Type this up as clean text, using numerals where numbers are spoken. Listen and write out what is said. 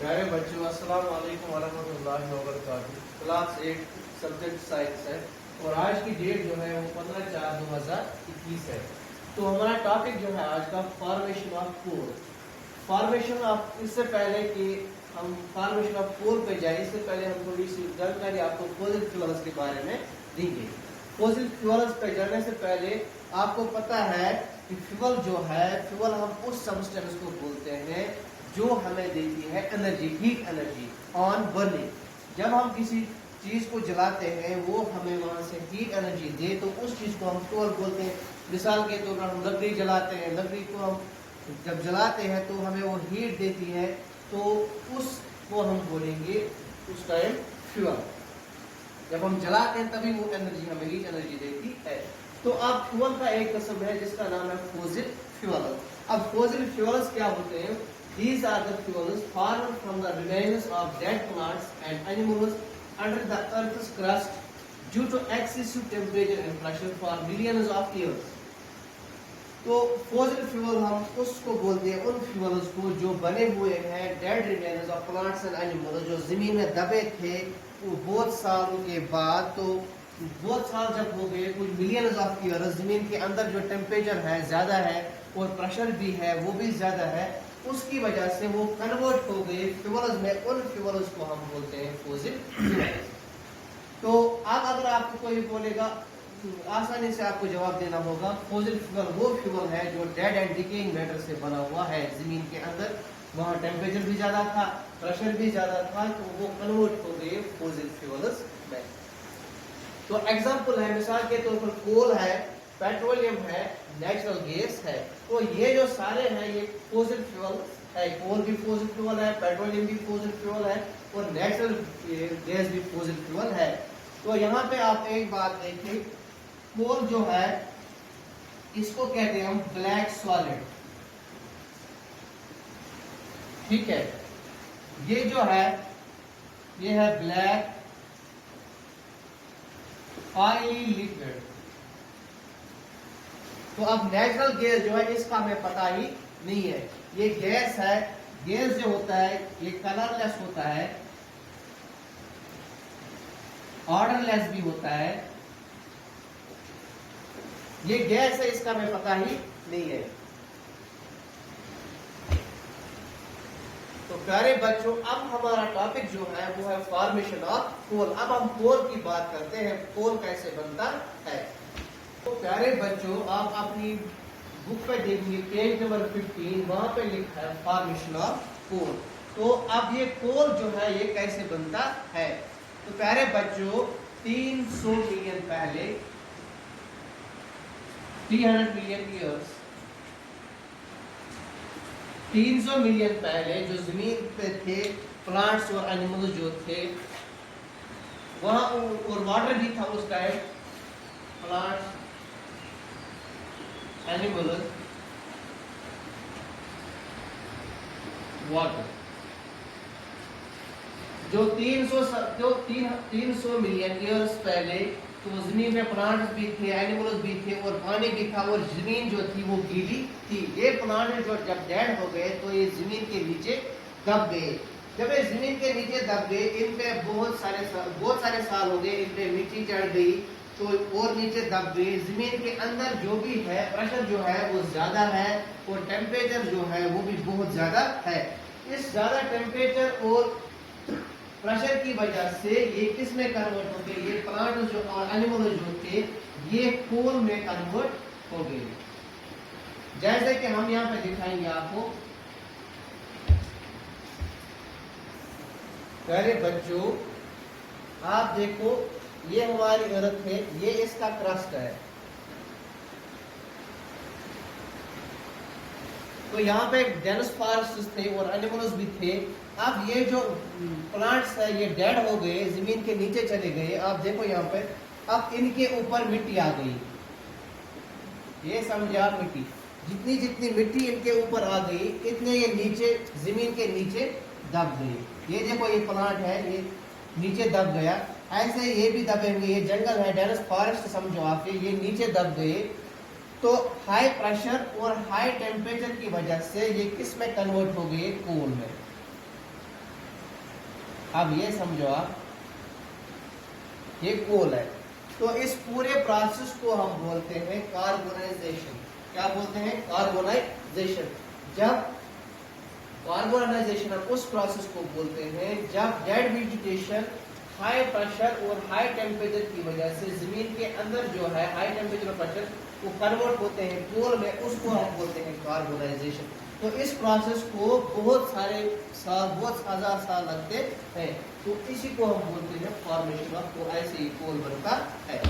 प्यारे बच्चों, अस्सलाम वालेकुम वरहमतुल्लाहि वबरकातुहू। क्लास 8 सब्जेक्ट साइंस है और आज की डेट जो है वो 15/4/2021 है। तो हमारा टॉपिक जो है आज का formation of core. Formation of, इससे पहले कि हम फॉर्मेशन ऑफ कोर पे जाए, इससे पहले हम थोड़ी सी जानकारी आपको फॉसिल फ्यूल्स के बारे में देंगे। फॉसिल फ्यूल्स पे जाने से पहले आपको पता है कि फ्यूल जो है, फ्यूल हम उस सब्सटेंस को बोलते हैं जो हमें देती है energy, heat energy on burning. जब हम किसी चीज को जलाते हैं वो हमें वहां से हीट एनर्जी दे तो उस चीज को हम फ्यूल बोलते हैं। मिसाल के तौर पर हम लकड़ी जलाते हैं, लकड़ी को हम जब जलाते हैं तो हमें वो हीट देती है, तो उसको हम बोलेंगे उस टाइम फ्यूल। जब हम जलाते हैं तभी वो एनर्जी हमें हीट एनर्जी देती है। तो अब फ्यूल का एक किस्म है जिसका नाम है फॉसिल फ्यूल। अब फॉसिल फ्यूल्स क्या होते हैं? These are the fuels formed from the remains of dead plants and animals under the earth's crust due to excessive temperature and pressure for millions of years. तो fossil fuel हम उसको बोलते हैं, उन fuels को जो बने हुए हैं dead remains of plants and animals, जो जमीन में दबे थे वो बहुत सालों के बाद, तो बहुत साल जब हो गए, कुछ मिलियंस ऑफ ईयर्स, जमीन के अंदर जो टेम्परेचर है ज्यादा है और प्रेशर भी है वो भी ज्यादा है, उसकी वजह से वो कन्वर्ट हो गए फ्यूल्स में। उन फ्यूल्स को हम बोलते हैं फॉसिल फ्यूल्स। तो अब अगर आपको कोई बोलेगा, आसानी से आपको जवाब देना होगा, फॉसिल फ्यूल वो फ्यूल है जो डेड एंड डिकेइंग मैटर से बना हुआ है जमीन के अंदर, वहाँ टेम्परेचर भी ज्यादा था, प्रेशर भी ज्यादा था, तो वो कन्वर्ट हो गए फॉसिल फ्यूल्स में। तो एग्जाम्पल है, मिसाल के तौर पर कोल है, पेट्रोलियम है, नेचुरल गैस है। तो ये जो सारे हैं ये फॉसिल फ्यूल है। कोल भी फॉसिल फ्यूल है, पेट्रोलियम भी फॉसिल फ्यूल है और नेचुरल गैस भी फॉसिल फ्यूल है। तो यहाँ पे आप एक बात देखिए, कोल जो है इसको कहते हैं हम ब्लैक सॉलिड, ठीक है। ये जो है ये है ब्लैक ऑयली लिक्विड। तो अब नेचुरल गैस जो है इसका हमें पता ही नहीं है। ये गैस है, गैस जो होता है ये कलरलेस होता है, ऑर्डरलेस भी होता है। ये गैस है, इसका हमें पता ही नहीं है। तो प्यारे बच्चों, अब हमारा टॉपिक जो है वो है फॉर्मेशन ऑफ कोल। अब हम कोल की बात करते हैं, कोल कैसे बनता है। तो प्यारे बच्चों, आप अपनी बुक पे देखेंगे पेज नंबर 15, वहां पे लिखा है फॉर्मेशन ऑफ कोल। तो अब ये कोल जो है ये कैसे बनता है? तो प्यारे बच्चों, 300 मिलियन पहले, 300 मिलियन ईयर्स, 300 मिलियन पहले जो जमीन पे थे प्लांट्स और एनिमल्स जो थे वहां, और वाटर भी था उस टाइम, प्लांट्स, एनिमल्स, वाटर। जो 300 मिलियन ईयर्स पहले तो जमीन में प्लांट्स भी थे, एनिमल्स भी थे और पानी भी था और जमीन जो थी वो गीली थी। ये प्लांट जो जब डेड हो गए तो ये जमीन के नीचे दब गए। जब ये जमीन के नीचे दब गए, इन पे बहुत सारे साल हो गए, इन पे मिट्टी चढ़ गई तो और नीचे दब गए। जमीन के अंदर जो भी है प्रेशर जो है वो ज्यादा है और टेम्परेचर जो है वो भी बहुत ज्यादा है। इस ज्यादा टेम्परेचर और प्रेशर की वजह से ये किस में कन्वर्ट हो गए? ये प्लांट जो और एनिमल जो थे ये कोल में कन्वर्ट हो गए। जैसे कि हम यहाँ पे दिखाएंगे आपको। प्यारे बच्चों, आप देखो, ये हमारी अर्थ है, ये इसका क्रस्ट है। तो यहाँ पे डेनिस फॉरेस्ट थे और एनिमल्स भी थे। अब ये जो प्लांट्स है ये डेड हो गए, जमीन के नीचे चले गए। आप देखो यहाँ पे, अब इनके ऊपर मिट्टी आ गई। ये समझे आप, मिट्टी जितनी जितनी मिट्टी इनके ऊपर आ गई इतने ये नीचे जमीन के नीचे दब गई। ये देखो, ये प्लांट है ये नीचे दब गया, ऐसे ये भी दबेंगे। ये जंगल है, डेनिस फॉरेस्ट समझो आप, ये नीचे दब गए। तो हाई प्रेशर और हाई टेम्परेचर की वजह से ये किस में कन्वर्ट हो गए? कोल में। अब ये समझो आप, ये कोल है, तो इस पूरे प्रोसेस को हम बोलते हैं कार्बोनाइजेशन। क्या बोलते हैं? कार्बोनाइजेशन। जब कार्बोनाइजेशन, हम उस प्रोसेस को बोलते हैं जब डेड वेजिटेशन हाई प्रेशर और हाई टेम्परेचर की वजह से जमीन के अंदर जो है हाई टेम्परेचर और प्रेशर वो कन्वर्ट होते हैं कोल में, उसको हम बोलते हैं कार्बोनाइजेशन। तो इस प्रोसेस को बहुत सारे साल, बहुत हजार साल लगते हैं, तो इसी को हम बोलते हैं फॉर्मेशन ऑफ, तो ऐसे ही कोल बनता है।